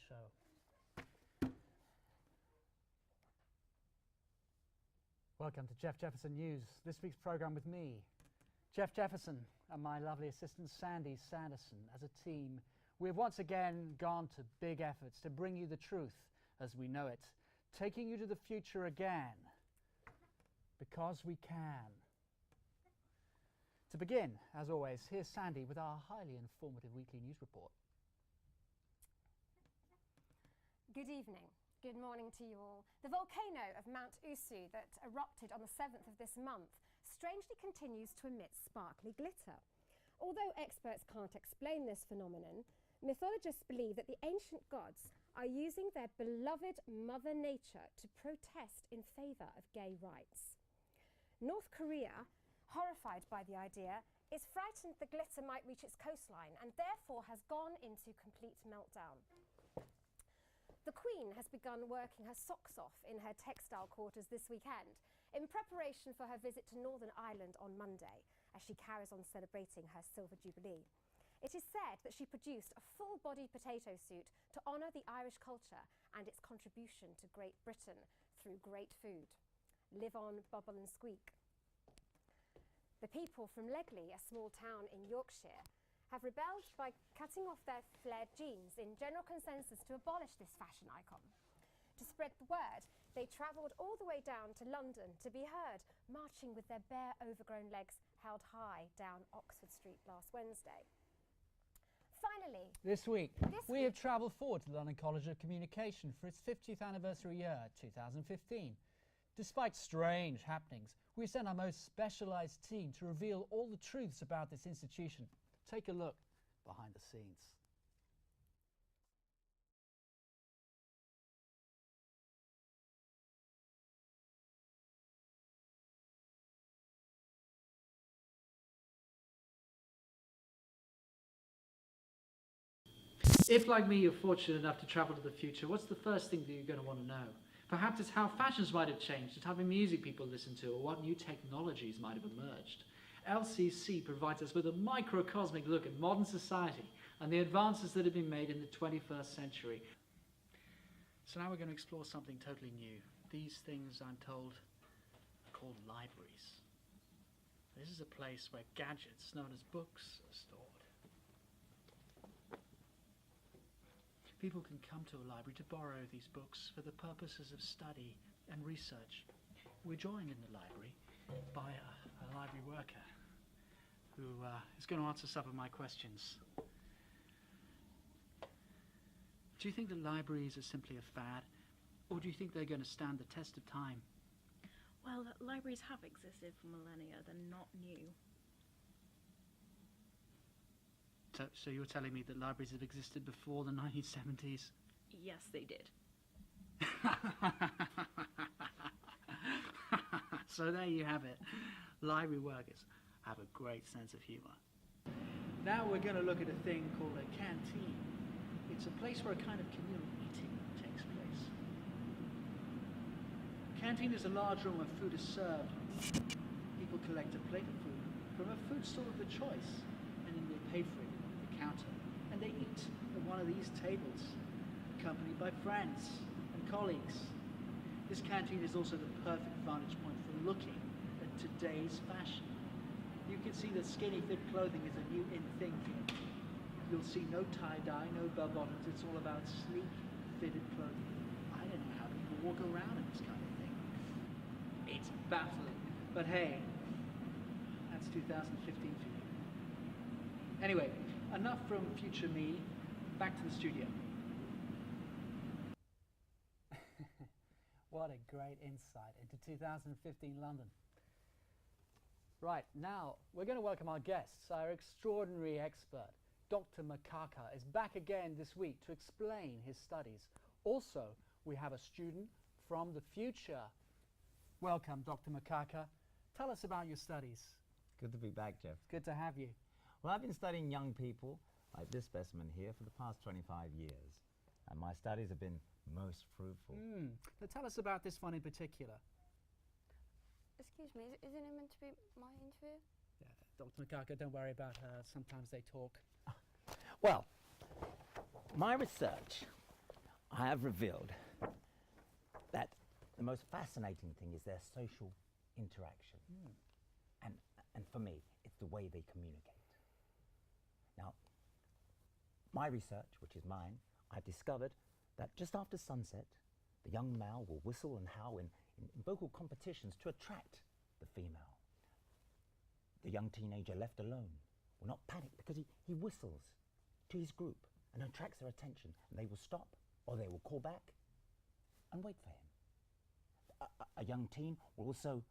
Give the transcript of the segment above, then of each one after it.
show. Welcome to Jeff Jefferson News. This week's program with me, Jeff Jefferson, and my lovely assistant Sandy Sanderson. As a team, we have once again gone to big efforts to bring you the truth as we know it, taking you to the future again, because we can. To begin, as always, here's Sandy with our highly informative weekly news report. Good evening. Good morning to you all. The volcano of Mount Usu that erupted on the 7th of this month strangely continues to emit sparkly glitter. Although experts can't explain this phenomenon, mythologists believe that the ancient gods are using their beloved Mother Nature to protest in favour of gay rights. North Korea, horrified by the idea, is frightened the glitter might reach its coastline and therefore has gone into complete meltdown. The Queen has begun working her socks off in her textile quarters this weekend in preparation for her visit to Northern Ireland on Monday, as she carries on celebrating her Silver Jubilee. It is said that she produced a full-body potato suit to honour the Irish culture and its contribution to Great Britain through great food. Live on, bubble and squeak. The people from Legley, a small town in Yorkshire, have rebelled by cutting off their flared jeans in general consensus to abolish this fashion icon. To spread the word, they travelled all the way down to London to be heard, marching with their bare, overgrown legs held high down Oxford Street last Wednesday. Finally, This week, we have travelled forward to the London College of Communication for its 50th anniversary year, 2015. Despite strange happenings, we sent our most specialised team to reveal all the truths about this institution. Take a look behind the scenes. If, like me, you're fortunate enough to travel to the future, what's the first thing that you're going to want to know? Perhaps it's how fashions might have changed, the type of music people listen to, or what new technologies might have emerged. LCC provides us with a microcosmic look at modern society and the advances that have been made in the 21st century. So now we're going to explore something totally new. These things, I'm told, are called libraries. This is a place where gadgets known as books are stored. People can come to a library to borrow these books for the purposes of study and research. We're joined in the library by a library worker who is going to answer some of my questions. Do you think that libraries are simply a fad, or do you think they're going to stand the test of time? Well, libraries have existed for millennia. They're not new. So you're telling me that libraries have existed before the 1970s? Yes, they did. So there you have it. Library workers have a great sense of humour. Now we're going to look at a thing called a canteen. It's a place where a kind of communal eating takes place. Canteen is a large room where food is served. People collect a plate of food from a food stall of their choice, and then they pay for it at the counter. And they eat at one of these tables, accompanied by friends and colleagues. This canteen is also the perfect vantage point for looking at today's fashion. You can see that skinny fit clothing is a new in thing here. You'll see no tie-dye, no bell-bottoms. It's all about sleek, fitted clothing. I don't know how people walk around in this kind of thing. It's baffling. But hey, that's 2015 for you. Anyway, enough from future me. Back to the studio. What a great insight into 2015 London. Right, now we're going to welcome our guests. Our extraordinary expert, Dr Mackaka, is back again this week to explain his studies. Also, we have a student from the future. Welcome, Dr Mackaka. Tell us about your studies. Good to be back, Jeff. Good to have you. Well, I've been studying young people, like this specimen here, for the past 25 years. And my studies have been most fruitful. Now tell us about this one in particular. Excuse me, isn't it meant to be my interview? Yeah, Dr Mackaka, don't worry about her. Sometimes they talk. Well, my research I have revealed that the most fascinating thing is their social interaction. And for me, it's the way they communicate. Now, my research, which is mine, I've discovered that just after sunset, the young male will whistle and howl in vocal competitions to attract the female. The young teenager left alone will not panic because he whistles to his group and attracts their attention, and they will stop or they will call back and wait for him. A young teen will also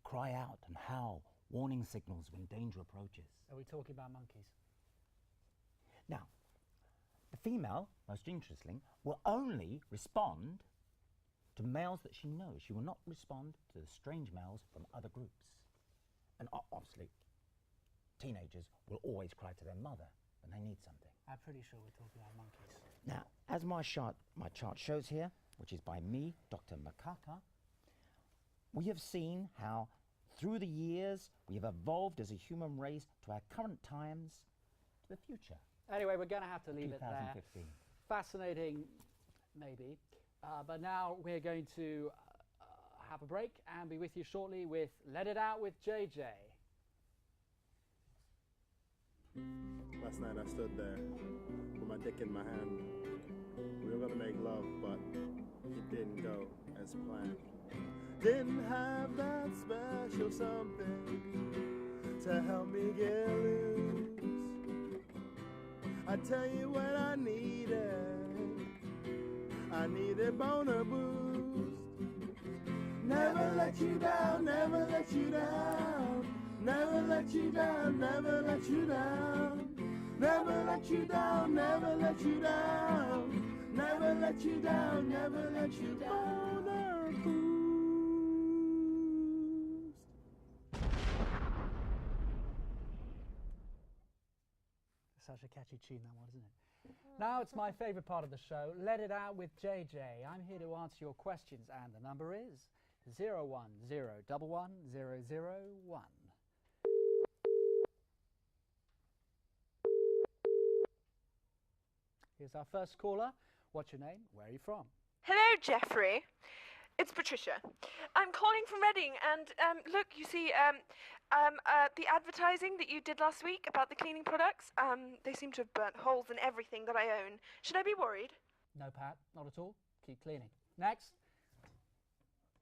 cry out and howl warning signals when danger approaches. Are we talking about monkeys? Now, the female, most interesting, will only respond to males that she knows. She will not respond to the strange males from other groups. And obviously, teenagers will always cry to their mother when they need something. I'm pretty sure we're talking about monkeys. Now, as my chart shows here, which is by me, Dr Mackaka, we have seen how through the years we have evolved as a human race to our current times, to the future. Anyway, we're going to have to leave it there. 2015. Fascinating, maybe. But now we're going to have a break and be with you shortly with Let It Out with JJ. Last night I stood there with my dick in my hand. We were gonna make love, but it didn't go as planned. Didn't have that special something to help me get loose. I tell you what I needed boner boost. Never let you down, never let you down. Never let you down, never let you down. Never let you down, never let you down. Never let you down, never let you down. Boner boost. Such a catchy tune, that one, isn't it? Now it's my favourite part of the show, Let It Out with JJ. I'm here to answer your questions, and the number is 010111001. Here's our first caller. What's your name? Where are you from? Hello, Jeffrey. It's Patricia. I'm calling from Reading, and look, you see, the advertising that you did last week about the cleaning products, they seem to have burnt holes in everything that I own. Should I be worried? No, Pat, not at all. Keep cleaning. Next.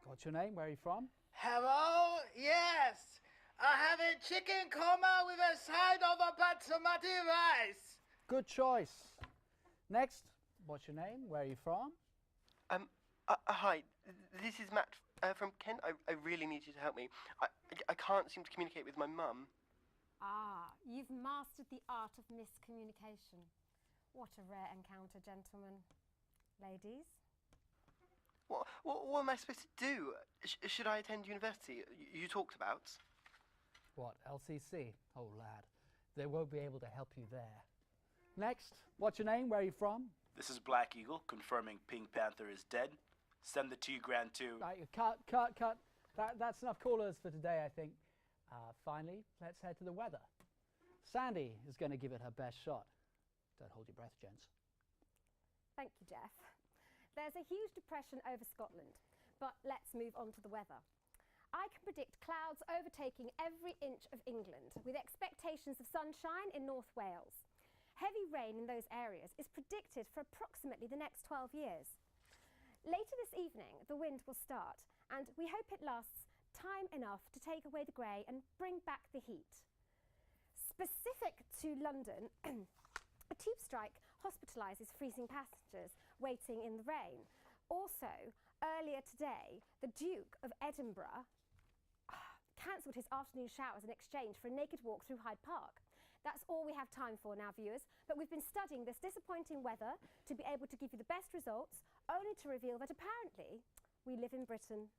What's your name? Where are you from? Hello? Yes. I have a chicken coma with a side of a basmati rice. Good choice. Next. What's your name? Where are you from? Hi, this is Matt from Kent. I really need you to help me. I can't seem to communicate with my mum. Ah, you've mastered the art of miscommunication. What a rare encounter, gentlemen. Ladies? What am I supposed to do? Should I attend university? You talked about. What, LCC? Oh, lad, they won't be able to help you there. Next. What's your name? Where are you from? This is Black Eagle, confirming Pink Panther is dead. Send the $2 grand to... Right, cut. That's enough callers for today, I think. Finally, let's head to the weather. Sandy is going to give it her best shot. Don't hold your breath, gents. Thank you, Jeff. There's a huge depression over Scotland, but let's move on to the weather. I can predict clouds overtaking every inch of England, with expectations of sunshine in North Wales. Heavy rain in those areas is predicted for approximately the next 12 years. Later this evening, the wind will start, and we hope it lasts time enough to take away the grey and bring back the heat. Specific to London, a tube strike hospitalises freezing passengers waiting in the rain. Also, earlier today, the Duke of Edinburgh cancelled his afternoon showers in exchange for a naked walk through Hyde Park. That's all we have time for now, viewers, but we've been studying this disappointing weather to be able to give you the best results, only to reveal that apparently we live in Britain.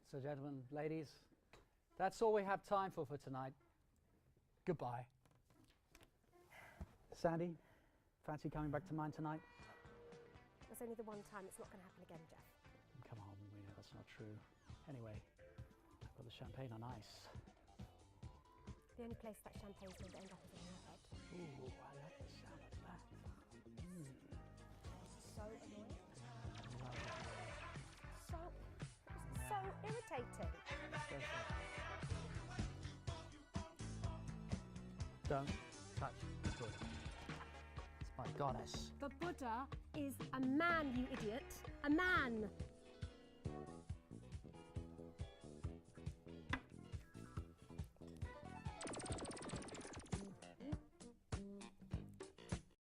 So, gentlemen, ladies, that's all we have time for tonight. Goodbye. Sandy, fancy coming back to mine tonight? It's only the one time. It's not going to happen again, Jeff. Come on, we know that's not true. Anyway, I've got the champagne on ice. The only place that champagne's going to end up is in your head. Ooh, I love the sound of that. So annoying. So irritating. Don't touch the Buddha. It's my goddess. The Buddha is a man, you idiot. A man.